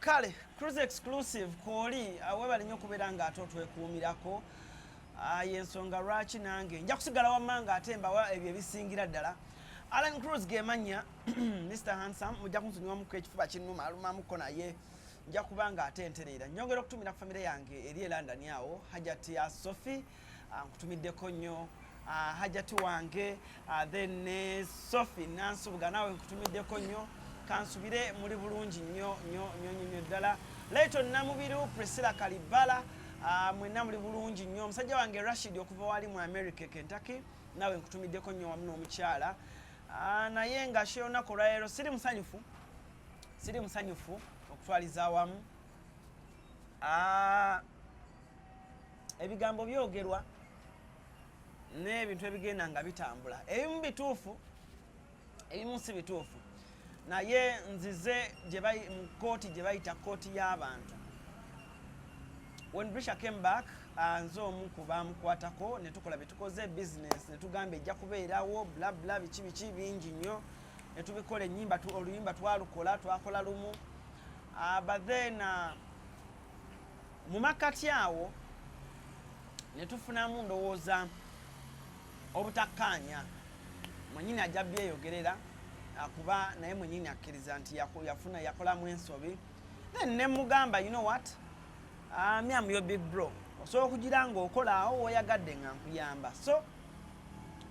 Kale cruise exclusive koli awebali nnyo kubeera ng'ate otwekuumirako yensonga lwaki nange nja kusigala wammanga ate mbawa ebyo ebisingira ddala. Alan Cruz gemanya Mr. Handsome mujja kunsonyiwamuko ekifuba kinnuma alumamuko naye nja kuba ng'ate entereera nyongera okutumira ku famire yange eri e London awo hajati ya Sophie nkutumiddeko nnyo hajati wange then Sophie nansubuga nawe nkutumiddeko nnyo kansubire muri bulungi nnyo ddala. Layton Namubiru Priscilla Kalibala mwenna muri bulungi nnyo. Omusajja wange Rashid okuva wali mu America Kentucky nawe nkutumiddeko nnyo wamu n'omukyala naye nga sheonaku olwaleero siri musanyufu okutwaliza awamu ebigambo byogerwa n'ebintu ebigenda nga bitambula ebimu bituufu ebimu si bituufu naye nzize mu kooti gye bayita kooti y'abantu. When Brisher came back nze omu ku bamukwatako ne tukola bye tukoze business ne tugamba ejja kubeerawo bla bla biki bingi nnyo ne tubikola oluyimba twakola lumu but then mu makkati awo ne tufunamu ndowooza obutakkaanya mwenyini ajja byeyogerera kuba naye mwenyini akkiriza nti yakolamu ensobi then ne mugamba you know what me am your big bro osobola okugira ng'okola awo woyagadde nga nkuyamba so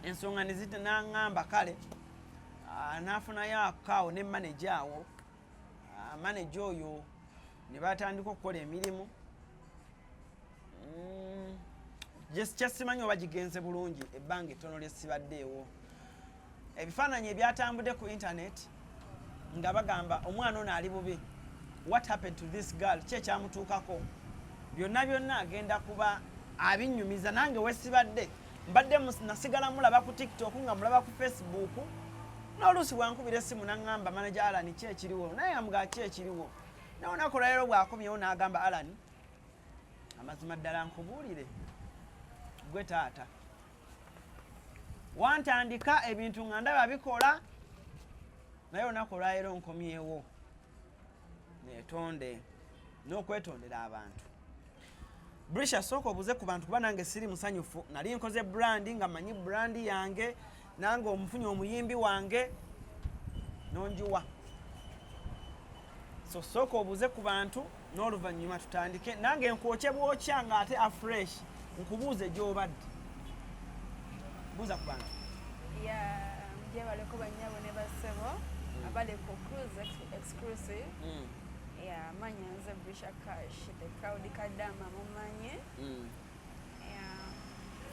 ensonga ne zitanaŋŋamba kale n'afunayo akaawo ne manager awo manager oyo ne batandika okukola emirimu kyesimanyi oba gigenze bulungi ebbanga ettono lyesibaddeewo ebifaananyi ebyatambudde ku internet nga bagamba omwana ono ali bubi what happened to this girl ki ekyamutuukako byonna agenda kuba abinnyumiza nange wesibadde mbadde nasigala mulaba ku TikTok nga mulaba ku Facebook n'oluusi bwankubira essimu naŋŋamba manager Alan ki ekiriwo naye amugaa ki ekiriwo nawonaku olwaleero bw'akomyewo n'agamba Alan amazima ddala nkubuulire gwe taata wantandika ebintu nga ndaba bikola naye olunaku olwaleero nkomyewo neetonde n'okwetondera abantu. Brisher sooka obuze ku bantu kuba nange siri musanyufu nali nkoze brandi nga manyi brandi yange nange omufunye omuyimbi wange nonjiwa so sooka obuze ku bantu n'oluvannyuma tutandike nange nkwokye bwokya nga ate afresh nkubuuze gy'obadde buuza ku bantu mjebaleko bannyabo ne bassebo abali ku cruise exclusive manya nze Brisher Kash the crowd kadama mumanye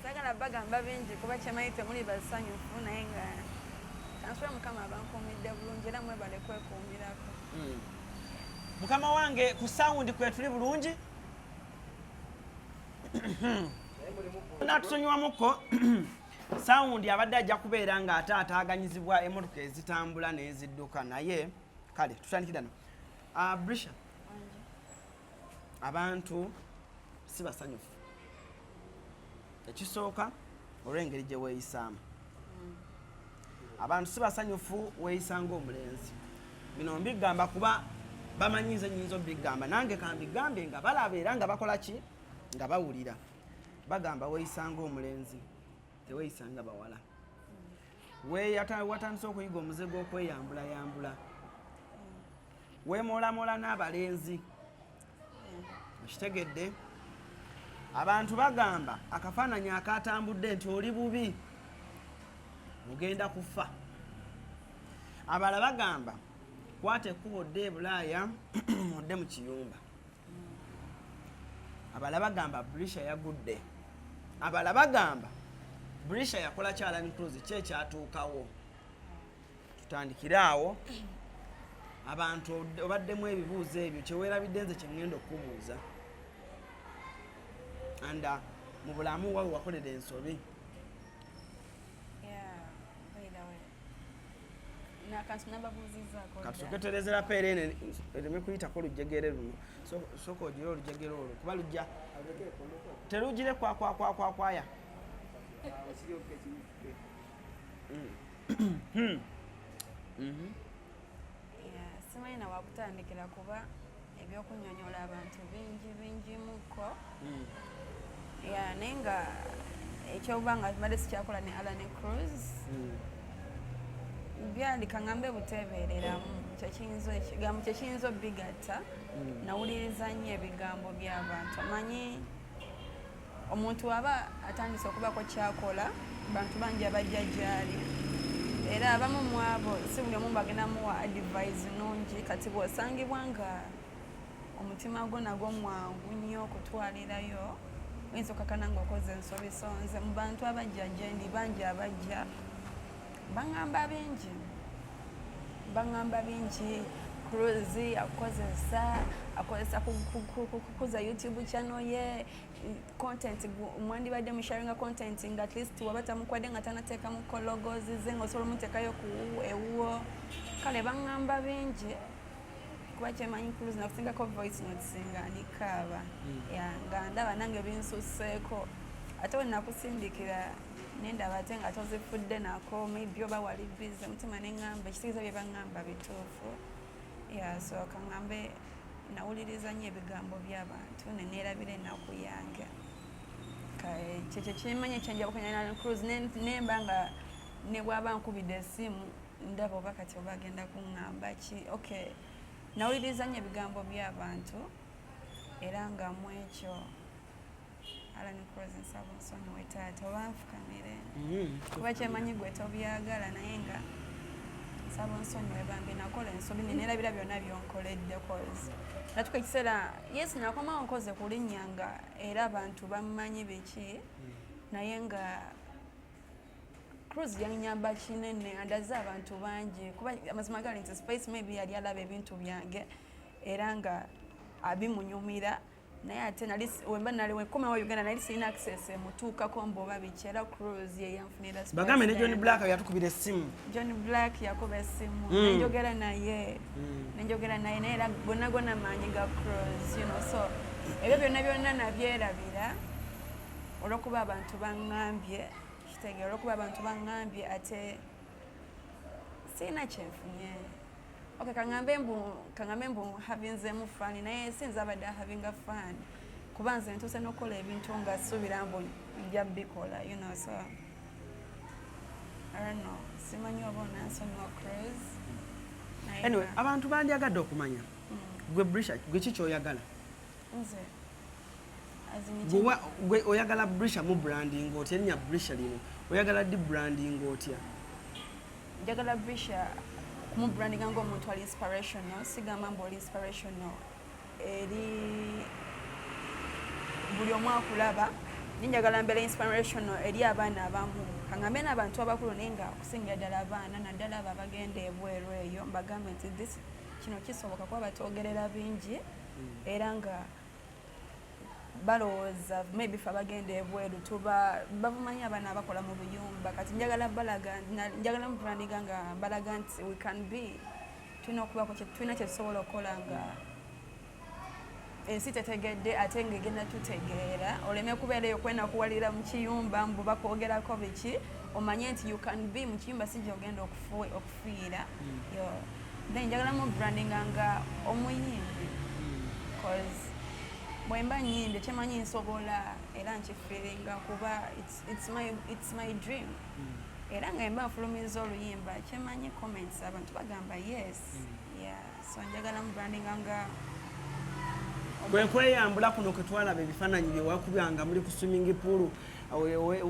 sagala bagamba bingi kuba kyamayi temuli basanyufu naye nga kansula mukama abankuumidde bulungi era mwebale kwekuumirako mukama wange ku sound kwetuli bulungi natusonyiwamuko sound abadde ajja kubeera nga ate ataaganyizibwa emmotoka ezitambula n'ezidduka naye kale tutandikirano Brisher abantu si basanyufu ekisooka olw'engeri gye weeyisaamu abantu si basanyufu weeyisa ng'omulenzi bino mbigamba kuba bamanyize nyinza obigamba nange kambigambe nga balaba era nga bakola ki nga bawulira bagamba weeyisa ng'omulenzi teweeyisa nga bawala watandise okuyiga omuze gw'okweyambula weemolamola n'abalenzi okitegedde abantu bagamba akafaananyi akatambudde nti oli bubi mugenda kufa abala bagamba kwata ekkubo odde ebulaaya odde mu kiyumba abala bagamba Brisher yagudde abala bagamba Brisher yakola ki Alan Cruz ki ekyatuukawo tutandikire awo abantu obaddemu ebibuuzo ebyo kyeweerabidde nze kyengenda okubuuza anda mu bulamu wawe wakolera ensobi katusoketerezera peerene ereme kuyitako olujjegere luno sooka ogira olujjegere olwo kuba lujja terugire kwakwaya simanyi na wakutandikira kuba ebyokunnyonnyola abantu bingi muko naye nga ekyokuba nga mbadde sikyakola ne Alan Cruz byali kaŋŋambe buteebereramu ekigambo kyekiyinza obbigatta nawuliriza nnyo ebigambo by'abantu amanyi omuntu aba atandise okubako kyakola bantu bangi abajja gyali era abamu mu abo si buli omu bagenda muwa advice nungi kati bw'osangibwa nga omutima gwo nagwo mwangu nnyo okutwalirayo oyinza okakana ng'okoze ensobisonze mu bantu abajja gyendi bangi abajja baŋŋamba bingi Cruz akozesa kukuza YouTube channel ye content mwandibadde musharinga content nga at least waba tamukwadde nga tanateekamu kologozi ze ng'osobola omuteekayo ku ewuwo kale baŋŋamba bingi kuba kyemanyi Cruz nakusingako voice notes nga ndikaaba nga ndaba nange binsusseeko ate we nakusindikira nendaba ate nga tozifudde nako maybe oba wali busy mutima neŋŋamba ekitegeeza bye baŋŋamba bituufu so kaŋŋambe nawuliriza nnyo ebigambo by'abantu neneerabira ennaku yange kyekyo kimanya ekyenjabukanya Alan Cruz nemba nga ne bw'aba nkubidde essimu ndaba oba kati oba agenda kuŋŋamba ki nawuliriza nnyo ebigambo by'abantu era nga mu ekyo Alan Cruz nsaba onsonyiwe taata oba nfukamire kuba kyemanyi gwe tobyagala naye nga nsaba onsonyiwe Bambi nakola ensobi neneerabira byonna byonkoledde natuka ekiseera yes nakomawo nkoze ku linnya nga era abantu bamumanyi biki naye nga Cruz yannyamba kinene andaze abantu bangi kuba amazima gali nti Spice maybe yali alaba ebintu byange era nga abimunyumira naye ate wemba naliwekomawo Uganda nali sirina access emutuukako mboba biki era Cruz ye yanfunira bagambe ne John Black yatukubira essimu John Black yakuba essimu nenjogera naye naye era gonna maanyi ga Cruz so ebyo byonna nabyerabira olwokuba abantu baŋŋambye kitegeera olwokuba abantu baŋŋambye ate sirina kyenfunye kaŋŋambe mbu havinzeemu faani naye sinza abadde ahavinga faani kuba nze ntuuse n'okukola ebintu nga suubira mbu nja bikola so I don't know simanyi oba onansonyiwa Cruz anyway abantu bandyagadde okumanya gwe Brisher gwe kikyoyagala nze gwe oyagala Brisher mu branding otya erinnya Brisher lino oyagala di branding otya njagala Brisher kumu branding ng'omuntu ali inspirational sigamba mbu oli inspirational eri buli omu akulaba njagala mbeera inspirational eri abaana abamu kaŋŋambe n'abantu abakulu naye nga okusinga ddala abaana naddala abo abagenda ebweru eyo mbagambe nti kino kisoboka kuba batwogerera bingi era nga balowooza maybe fe abagenda ebweru babumanyi abaana abakola mu buyumba kati njagala mu brandinga nga mbalaga nti we can be tulina okubako tulina kyetusobola okukola nga ensi tetegedde ate nga egenda tutegeera oleme kubeera eyo kwenakuwalira mu kiyumba mbu bakwogerako biki omanye nti you can be mu kiyumba si gyogenda okufiira then njagala mu brandinga nga omuyimbi cause bwemba nnyimbe kyemanyi nsobola era nkifiiringa kuba it's my dream era nga mba nfulumiza oluyimba kyemanyi comments abantu bagamba yes so njagala mu brandinga nga bwekweyambula kuno ketwalaba ebifaananyi byewakubyanga muli ku swimming pool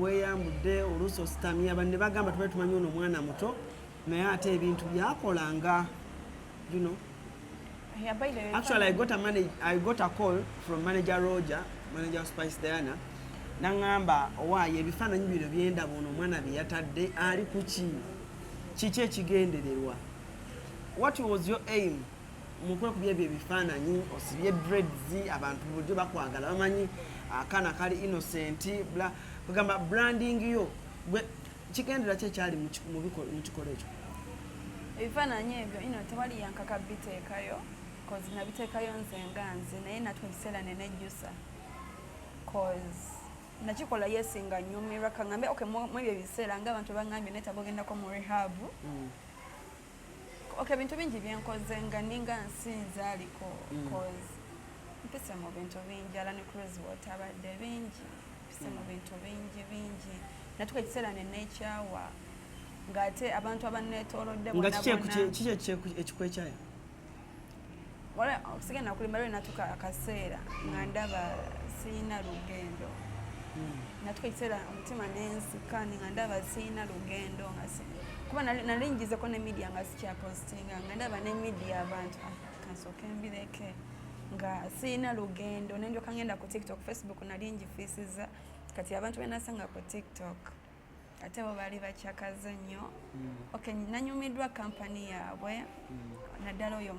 weyambudde oluusi ositamya banne bagamba tubale tumanyi ono mwana muto naye ate ebintu byakolanga actually I got a call from manager Roger, manager of Spice Diana. Nangamba owaaye ebifaananyi bino byendaba ono omwana bye yatadde ali ku kiki ekigendererwa. What was your aim mu kwekubya ebyo ebifaananyi osibye dreads abantu bulijjo bakwagala bamanyi akaana kali innocent kugamba branding yo kigendera ki ekyali mu kikola ekyo ebifaananyi ebyo tewali yankaka biteekayo cause nabiteekayo nze nga nze naye natwe ekiseera nenejjusa cause nakikola yesinga nyumirwa kaŋŋambe mu ebyo ebiseera ng'abantu baŋŋambye neetaaga ogendako mu rehab okay bintu bingi byenkoze nga ninga nsinza aliko cause mpise mu bintu bingi ala ne cruise watabadde bingi mpise mu bintu bingi natuka ekiseera nenekyawa ng'ate abantu abanneetoolodde nga kiki ekikwekyayo wala okusigenda kulimba lwe natuka akaseera nga ndaba siina lugendo natuka ekiseera omutima nensikani nga ndaba siina lugendo nga kuba nali njizeko ne media nga sikyapostinga nga ndaba ne media abantu kansooke mbireke nga siina lugendo nendyoka ngenda ku TikTok, Facebook nali ngifiisiza kati abantu benasanga ku TikTok ate bo baali bakyakaze nnyo okay nanyumiddwa kampani yaabwe naddala oyo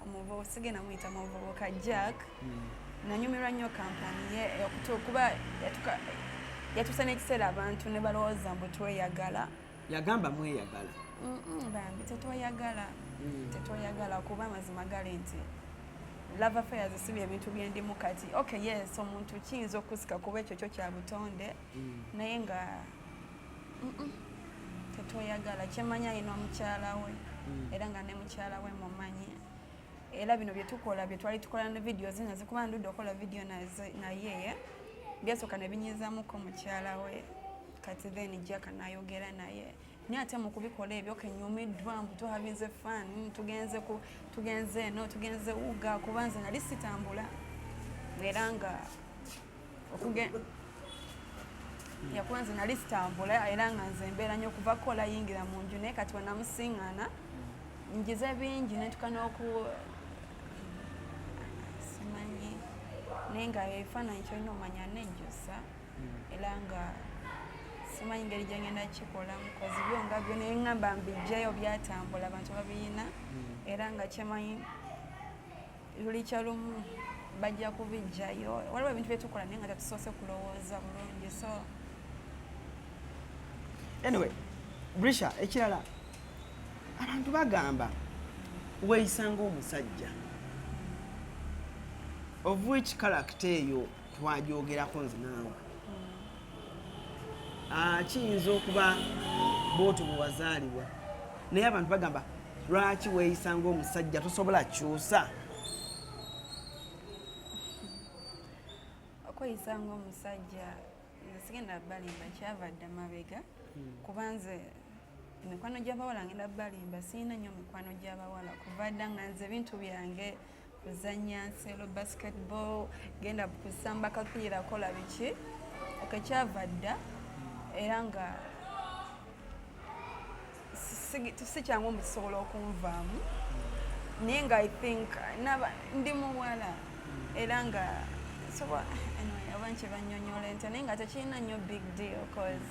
omuvubuka sigenda muyita muvubuka Jack nanyumirwa nnyo kampani ye kuba yatuusa n'ekiseera abantu ne balowooza mbu tweyagala yagamba mweyagala bambi tetweyagala kuba amazima gali nti love affairs si bye bintu byendimu kati okay yes omuntu kiyinza okusika kuba ekyo kyo kya butonde naye nga tetweyagala kyemanya alina omukyala we era nga ne mukyala we mumanyi era bino bye tukola bye twali tukola ne videos naze kuba ndudde okola video naye byasooka ne binyizaamuko mukyala we kati then Jack nayogera naye naye ate mu kubikola ebyo kenyumiddwa mbu tuhabinze fan tugenze eno tugenze uga kuba nze nali sitambula era nga yakuba nze nali sitambula era nga nze mbeera nnyo okuva kola yingira mu nju naye kati wenamusiŋŋana njize bingi netuka n'oku simanyi naye nga ebifaananyi kyolina omanya nejjusa era nga simanyi ngeri gyengenda kikolamu kozi byonga byo naye ŋŋamba mbijjayo byatambula abantu babiyina era nga kyemanyi luli kyalumu bajja kubijjayo waliwo ebintu byetukola naye nga tetusoose kulowooza bulungi so anyway Brisher ekirala abantu bagamba weeyisanga omusajja of which character eyo twagyogerako nze naawe kiyinza okuba bwotyo bwe wazaalibwa naye abantu bagamba lwaki weeyisanga omusajja tosobola kyusa okweyisanga omusajja sigenda balimba kyavadde mabega kuba nze emikwano gy'abawala ngenda balimba siina nnyo mikwano gy'abawala kuva dda nga nze bintu byange kuzanya nsero basketball genda kusamba kapiira kola biki okekyavadda era nga si kyangu mukisobola okunvaamu naye nga I think ndi muwala era nga oba nkibanyonyola ente naye nga tekirina nnyo big deal cause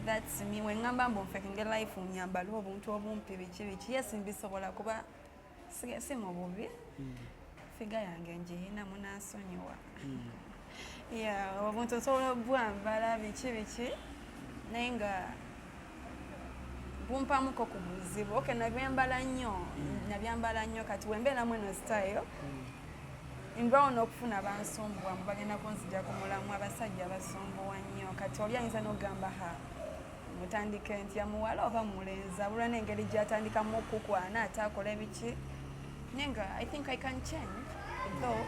that's me weŋŋamba mbu nfekinge life nyambala obuntu obumpi biki yes mbisobola kuba si mu bubi figa yange njiyina munansonyiwa obuntu nsobola obwambala biki naye nga bumpamuko ku buzibu okay nabyambala nnyo kati wembeeramu eno style ndwawo n'okufuna bansumbuwa mu bagenda kunzija ku mulamu abasajja basumbuwa nnyo kati oli ayinza n'okugamba mutandike nti yamuwala oba mulenzi abulwa n'engeri gy'atandikamu okukwana ate akola ebiki naye nga I think I can change though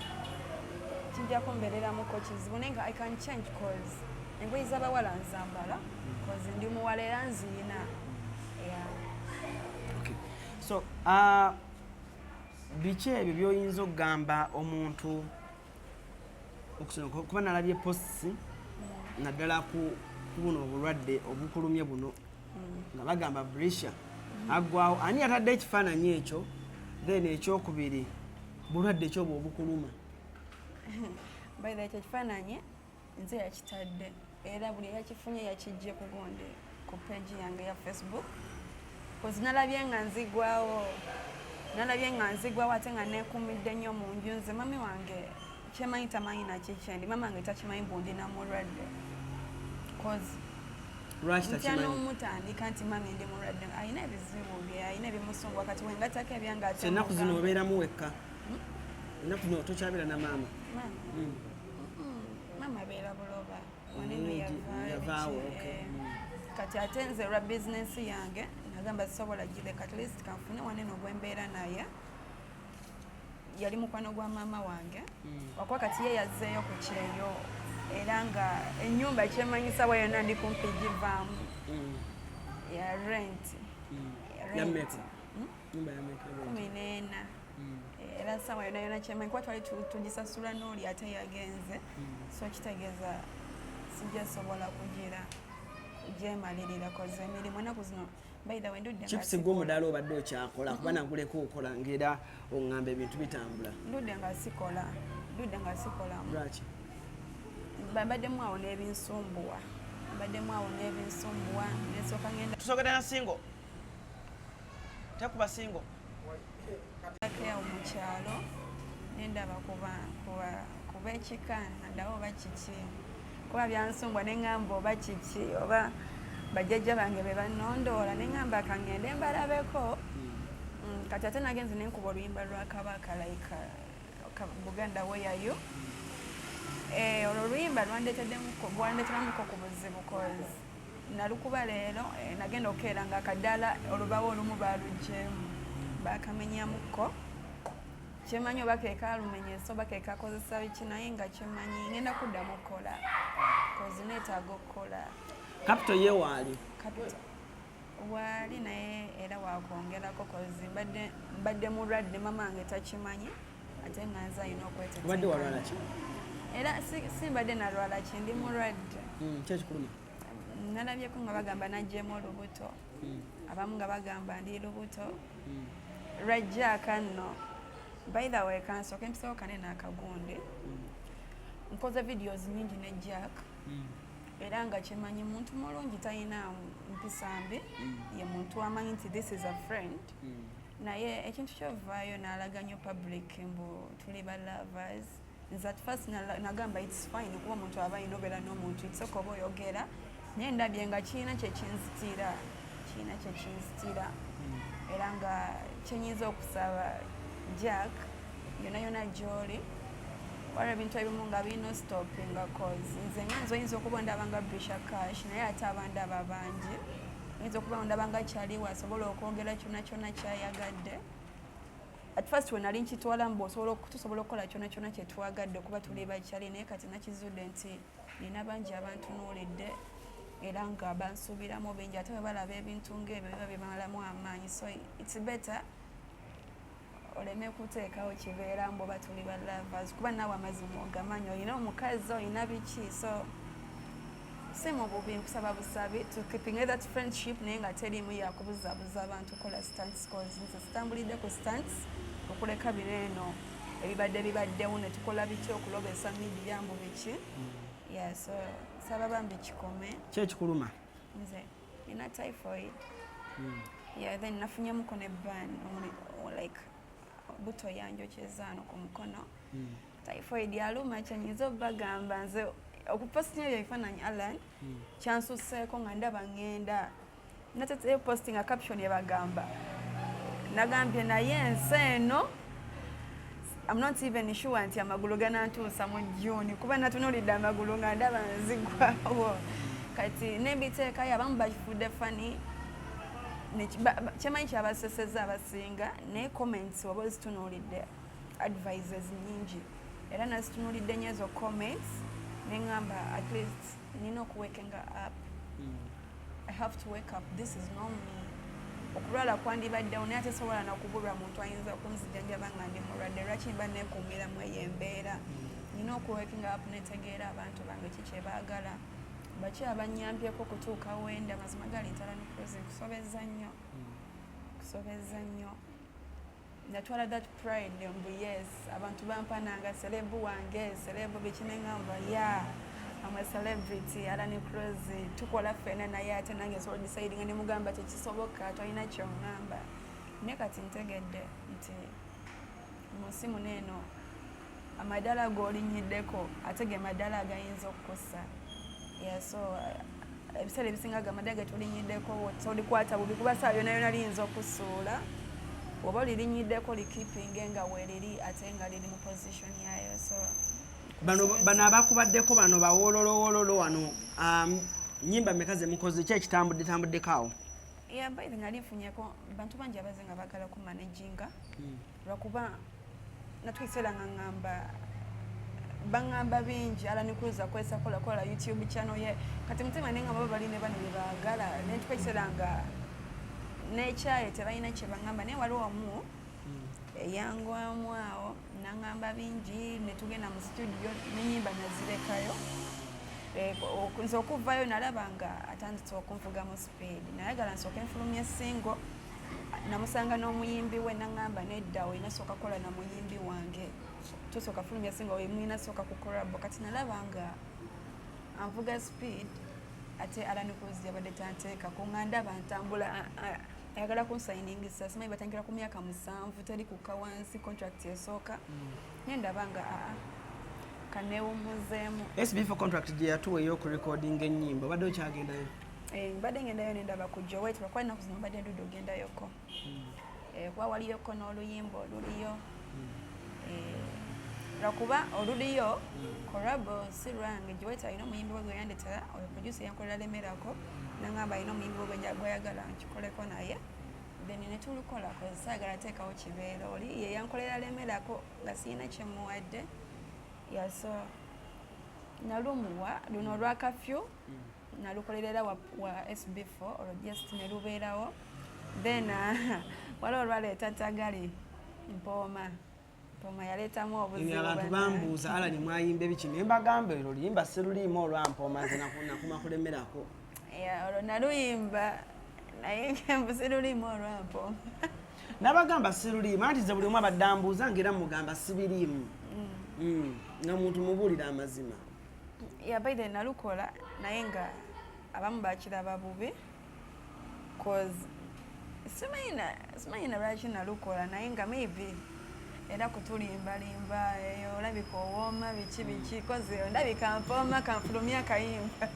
kijja kumbeereramuko kizibu naye nga I can change cause engoye z'abawala nzambala cause ndi muwala era nziyina so biki ebyo by'oyinza okugamba omuntu kuba nalabye posts naddala ku buno obulwadde obukulumye buno nga bagamba Brisher aggwawo ani yatadde ekifaananyi ekyo then ekyokubiri bulwadde ekyo bwe obukuluma baida ekyo ekifaananyi nze yakitadde era buli yakifunye yakijje kugonde ku page yange ya Facebook kozi nalabye nga nzigwawo ate nga nekumidde nnyo mu nju nze mami wange kyemanyi tamanyi nakikyendi mama wange takimanyi mbu ndina mulwadde kozi ntya n'omutandika nti mami ndi mulwadde alina ebizibu bye alina ebimusumbuwa kati wengatako ebyange ate ennaku zino obeeramu wekka ennaku zino tokyabeera na maama mama abeera buloba waneno yavaawo kati ate nze olwa bizinensi yange nagamba sobola gireka at least kanfune wanene ogwembeera naye yali mukwano gwa maama wange wakuba kati ye yazzeeyo ku kyeyo era nga ennyumba kyemanyisa wa yonna ndi kumpi givaamu ya rent kumi n'ena era sawa yonna yonna kyemanyi kuba twali tugisasula n'oli ate yagenze so kitegeeza sijja sobola gyemalirira koze emirimu ennaku zino chips gw'omudaala obadde okyakola kuba naguleko okola ng'era oŋŋamba ebintu bitambula ndudde nga sikola lwaki baddemu awo n'ebinsumbuwa nesooka ngenda tusogera na singo tekuba singo awo mu kyalo nendaba kuba ekika naddawo oba kiki kuba byansumbwa neŋŋamba oba kiki oba bajjajja bange be bannondoola neŋŋamba kaŋŋende mbalabeko kati ate nagenze nenkuba oluyimba lwa kabaka like buganda weyayo olwo oluyimba lwandeeteramuko ku buzibu cause nalukuba leero nagenda okukeera nga akaddaala olubawo olumu baaluggyemu bakamenyamukko kyemanyi oba keekaalumenyesa oba keekaakozesa biki naye nga kyemanyi ngenda kuddamu okukola cause neetaaga okukola kapito ye waali waali naye era wakwongerako cause mbadde mulwadde mama wange takimanyi ate nga nze alina obadde walwala ki era simbadde nalwala ki ndi mulwadde kyekikuluma nalabyeko nga bagamba najjemu olubuto abamu nga bagamba ndi lubuto lwajjaaka nno by the way kansooka empisawo kanene akagundi nkoze videos nyingi ne Jack era nga kyemanyi muntu mulungi talina mpisa mbi ye muntu amanyi nti this is a friend naye ekintu kyovaayo n'alaganya public mbu tuli ba lovers nze at first nagamba it's fine kuba omuntu aba ayina obeera n'omuntu itsoka oba oyogera naye ndabye nga kiina kyekinzitira era nga kyenyinza okusaba Jack yona yona gy'oli waliwo ebintu ebimu nga birina stoppinga cause nze nganze oyinza okuba ondaba nga Brisher Kash naye ate abandaba bangi oyinza okuba ondaba nga kyaliwo asobola okwogera kyonna kyonna kyayagadde at first we nali nkitwala mbu tusobola okukola kyonna kyonna kyetwagadde okuba tuli bakyali naye kati nakizudde nti nina bangi abantunuulidde era nga bansuubiramu bingi ate bwe balaba ebintu ng'ebyo biba bimalamu amaanyi so it's better oleme kuteekawo kibeera mbu oba tuli ba lovers kuba naawe amazima ogamanyi olina omukazi olina biki so si mu bubi nkusaba busabi to keeping that friendship naye nga terimu yakubuzaabuza abantu kola stunts cause nze sitambulidde ku stunts okuleka bino eno ebibaddewo ne tukola biki okulobesa media mbu biki yeah so saba bambi kikome kyekikuluma nze nina typhoid yeah then nafunyemuko ne ban like buto yanjokyezaano ku mukono typhoid yaluma kyenyiza obagamba nze okupostinga ebyo ebifaananyi Alan kyansuseeko nga ndaba ngenda natete posting a caption yebagamba nagambye naye ensi eno I'm not even sure nti amagulu ganantuusa mu June kuba natunuulidde amagulu nga ndaba nzigwawo kati nebiteekayo abamu bakifudde fani kyemanyi kyabaseseza abasinga naye comments waba ozitunuulidde advices nyingi era nazitunuulidde nyo ezo comments neŋŋamba at least nina okuwekenga up I have to wake up this is not me okulwala kwandibaddewo naye ate sobola n'okubulwa muntu ayinza okunzijanjaba nga ndi mulwadde lwaki mba neekuumiramu eyo embeera nina okuwekenga up netegeera abantu bange ki kyebaagala baki abanyambyeko okutuuka wenda mazima gali ntala nikuzi kusobeza nnyo natwala that pride mbu yes abantu bampananga celebu wange celebu bikineŋŋamba ya I'm a celebrity ala ne cruise tukola fena naye ate nange so deciding ne mugamba tekisoboka tolina kyoŋŋamba naye kati ntegedde nti musimu neeno amadala g'olinyiddeko ate ge madala agayinza okukosa yeah so ebiseera ebisinga gamadala getulinyiddeko tolikwata bubi kuba saa yona yona liyinza okusuula oba olirinyiddeko likipinge nga weeriri ate nga liri mu position yayo so bano abakubaddeko bano bawoololowololo wano nyimba mmeka ze mukoze ki ekitambuddeko awo Yeah, by the ngali mfunyeko bantu bangi abazenga bagala ku managinga lwakuba natwisera ngamba bingi ala nikuza kwesa kola YouTube channel ye kati mutima nenga baba baline bano bagala netwisera nga nature tebalina kye bangamba naye waliwo mu eyangwamu awo nangamba bingi netugenda mu studio nenyimba nazirekayo nze okuvayo nalaba nga atandise okunvuga mu speed nayagala nsooka enfulumya singo namusanga n'omuyimbi we nangamba nedda olina sooka kola na muyimbi wange tosooka fulumya singo mwina sooka kukorabo kati nalaba nga anvuga speed ate alanikuzi yabadde tanteeka kuŋŋandaba ntambula ayagala kunsayiningisa simanyi batangira ku myaka 7 teri kukka wansi contract esooka nendaba nga kanewumuzeemu SB4 contract gye yatuwa ey'okurecordinga ennyimba obadde okyagendayo? Mbadde ngendayo nendaba ku Joet lwakuba ennaku zino mbadde ndudde ogendayoko kuba waliyoko n'oluyimba oluliyo lwakuba oluliyo korabo si lwange Joet alina omuyimbi we gwe yandetera oyo producer yankolera lemerako nangamba alina omuyimbi we gwayagala nkikoleko naye then netulukola saagala teekawo kibeera oli ye yankolera lemerako nga siyina kyemuwadde yaso nalumuwa luno olwa kafyu nalukolerera wa SB4 olwo just nelubeerawo then waliwo olwaleeta tagali mpooma yaleetamu obuzibu abantu bambuuza alani mwayimba ebiki ne mbagamba olwo luyimba seruliimu olwampooma nze nakuma kulemerako olwo naluyimba naye ngembu seruliimu olwampooma nabagamba seruliimu anti ze buli omu abadde ambuuza ngera mugamba sibiriimu nga muntu mubuulira amazima yabaire nalukola naye nga abamu bakiraba bubi cause simanyi lwaki nalukola naye nga maybe era kutulimbalimba eyo olabika owooma biki koze ndabika mpooma kanfulumya akayimba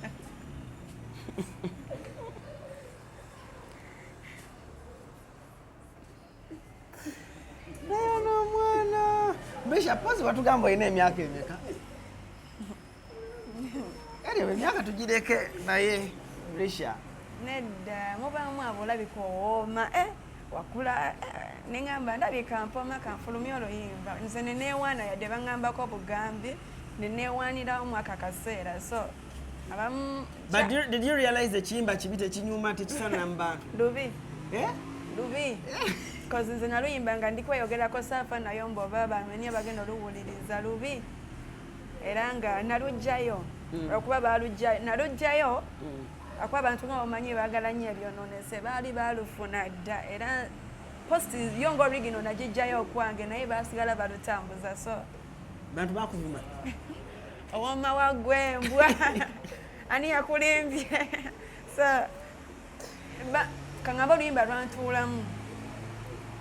naye n'omwana Brisher pozi batugamba olina emyaka emeka? Anyway, emyaka tugireke naye Brisher nedda mubaamu abo olabika owooma wakula neŋŋamba ndabika mpooma kanfulumya oluyimba nze neneewaana yadde baŋŋambako bugambi neneewaanirawo mwaka kaseera so abamu but did you realize ekiyimba kibi tekinyuma tekisaana mu bantu lubi cause nze naluyimba nga ndikweyogerako saafa nayo mboba bamenya bagenda oluwuliriza lubi era nga nalugjayo okuba nalugjayo akuba abantu nga bamanyi baagala nnyo ebyononese baali balufuna dda era posti yo nga origino nagijjayo okwange naye basigala balutambuza so bantu bakuvuma owooma waggwembwa ani yakulimbye so kaŋŋamba oluyimba lwantuulamu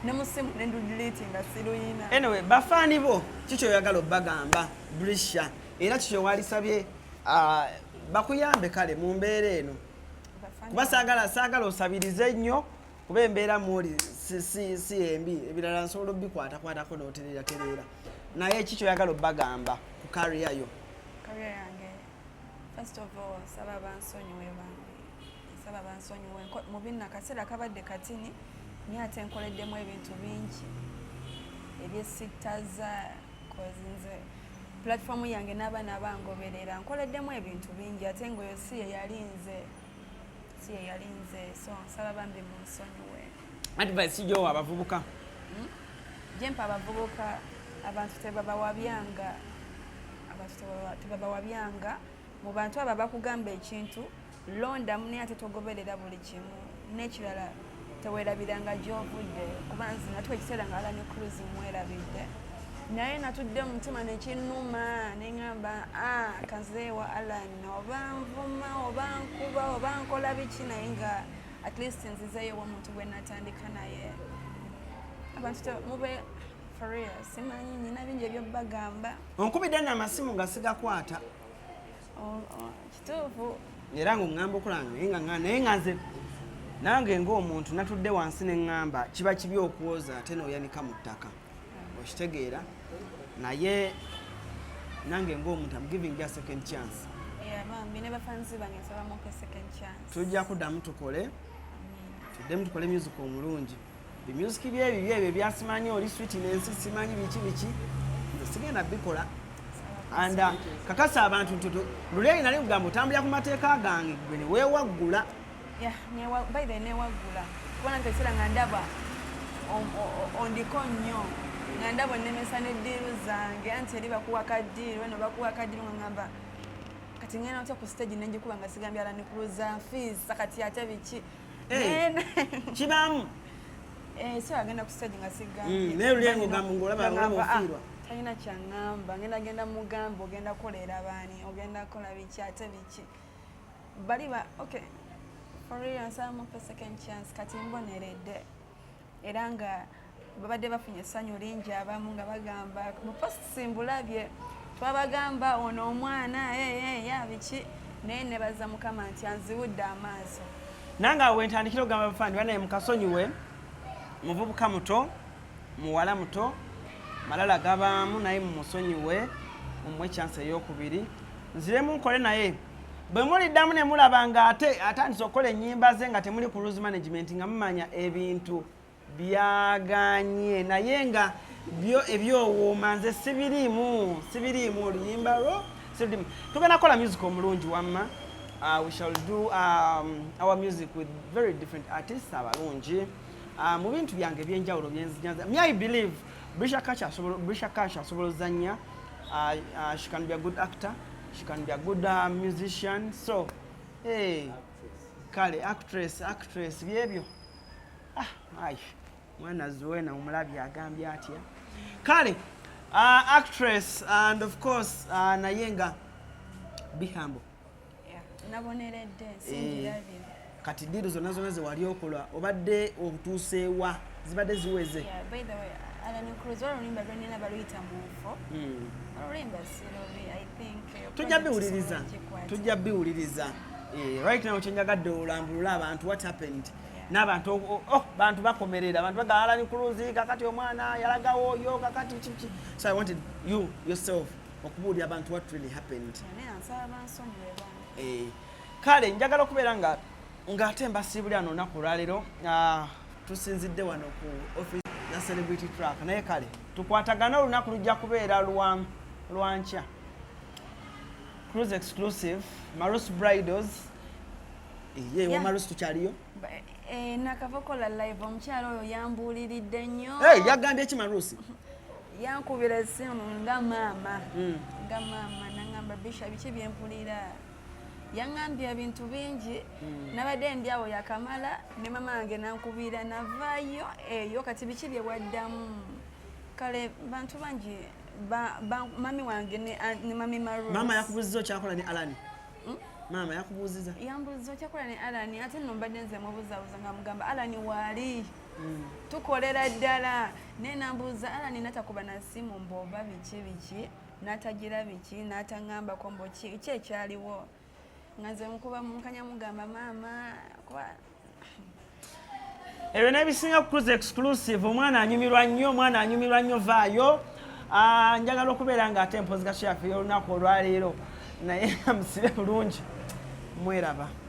ne musimu nendudiliti nga siruyina anyway bafaani bo kikyoyagala obbagamba Brisher era kikyowalisabye bakuyambe kale mu mbeera eno kuba saagala osabirize nnyo kuba embeera mwoli si embi ebirala nsobola obikwatakwatako n'otereraterera naye kikyoyagala obbagamba ku kariya yo yange first of all nsaba bansonyiwe mu bino akaseera kabadde katini naye ate nkoleddemu ebintu bingi ebyesittaza kozinze platform yange n'abaana bangoberera nkoleddemu ebintu bingi ate ngaoyo si yeyalinze so nsaba bambi munsonyiwe advice gyowa abavubuka jempa abavubuka abantu tebabawabyanga mu bantu abo bakugamba ekintu londamu naye ate togoberera buli kimu n'ekirala teweerabiranga gy'ovudde kuba nze natwe ekiseera nga Alani Cruise mwerabidde naye natudde omutima nekinnuma neŋŋamba kazeewa Alani oba nvuma oba nkuba oba nkola biki naye nga at least nzizeeyo omuntu gwe natandika naye abantu mube for real simanyi nina bingi ebyobagamba onkubidde n'amasimu nga sigakwata kituufu era ng'oŋŋamba okulanga naye nga nze nange ng'omuntu natudde wansi neŋŋamba kiba kibi okwoza ate n'oyanika mu ttaka okitegeera naye nange ng'omuntu am giving you a second chance Bambi ne bafanzi bange nsaba muke second chance tujja kuddamu tukole tuddemu tukole music omulungi emusic byebyo byasimanyi oli sweetness simanyi biki nze sigenda bikola and kakasa abantu luleeri nali kugamba otambulira ku mateeka gange gwe ne weewaggula by the newaggula kubona nti ekisera nga ndaba ondiko nnyo nga ndaba onnemesa n'eddiiru zange anti eri bakuwa kaddiiru eno bakuwa kaddiiru nga ngamba kati ngenda otya ku stage nenjikuba nga sigambye ala nikuluza nfiisa kati ate biki kibaamu so agenda ku stage nga sigambye naye luleeri ng'ogamba ng'olaba ofiirwa talina kyaŋŋamba genda mugamba ogenda kukolera baani ogenda kukola biki ate biki bali okay for real nsaba mupe second chance kati mboneredde era nga babadde bafunye essanyu lingi abamu nga bagamba mu post simbulabye twabagamba ono omwana ya biki naye ne baza mukama nti anziwudde amaaso nange awo wentandikira okugamba bafaani banaye mukasonyiwe muvubuka muto muwala muto malala gabaamu naye mumusonyiwe mumwe chance ey'okubiri nziremu nkole naye bwe muliddamu ne mulaba nga ate atandise okukola ennyimba ze nga temuli ku rules management nga mumanya ebintu byaganye naye nga byo ebyowooma nze sibiriimu oluyimba lwo sibiriimu tugenda kukola music omulungi wamma we shall do our music with very different artists abalungi mu bintu byange ebyenjawulo byenzinyaza I believe Brisher Kash asobola ozannya she can be a good actor she can be a good musician so kale actress byebyo mwana Zuena omulabye agambye atya kale actress and of course naye nga be humble naboneredde sinjirabira kati ddiiro zonna ze wali okola obadde otuuseewa zibadde ziweze by the way Alan Cruz oluyimba lwenina baluyita mufo oluyimba sirobi I think tujja biwuliriza right now kyenjagadde olambulula abantu what happened n'abantu bantu bakomerera abantu bagala Alan Cruz kakati omwana yalagawo oyo kakati kiki so I wanted you yourself okubuulira abantu what really happened kale njagala okubeera nga ate mbasiibulira n'olunaku olwaleero tusinzidde wano ku office na celebrity track naye kale tukwatagana olunaku lujja kubeera lwa nkya cruise exclusive Marus Bridals yeewa Marus tukyaliyo nakava kola live omukyalo oyo yambuuliridde nnyo yagambye ki Marus yankubira essimu nga maama nangamba Brisher biki byempulira yaŋŋambye ebintu bingi nabadde ndi awo yakamala ne mama wange nankubira navaayo eyo kati biki bye waddamu kale bantu bangi mami wange ne mami Marus mama yakubuuziza okyakola ne Alan mama yakubuuziza yambuuziza okyakola ne Alan ate nno mbadde nze mubuzaabuza nga mugamba Alan waali tukolera ddala naye nambuuza Alan natakuba na simu mbooba biki natagira biki nataŋŋambako mbo ki ekyaliwo ngaze mukuba munkanya mugamba mama kuba ebyo n'ebisinga ku cruise exclusive omwana anyumirwa nnyo vaayo njagala okubeera nga ate mpozi kashafe y'olunaku olwaleero naye musibe bulungi mweraba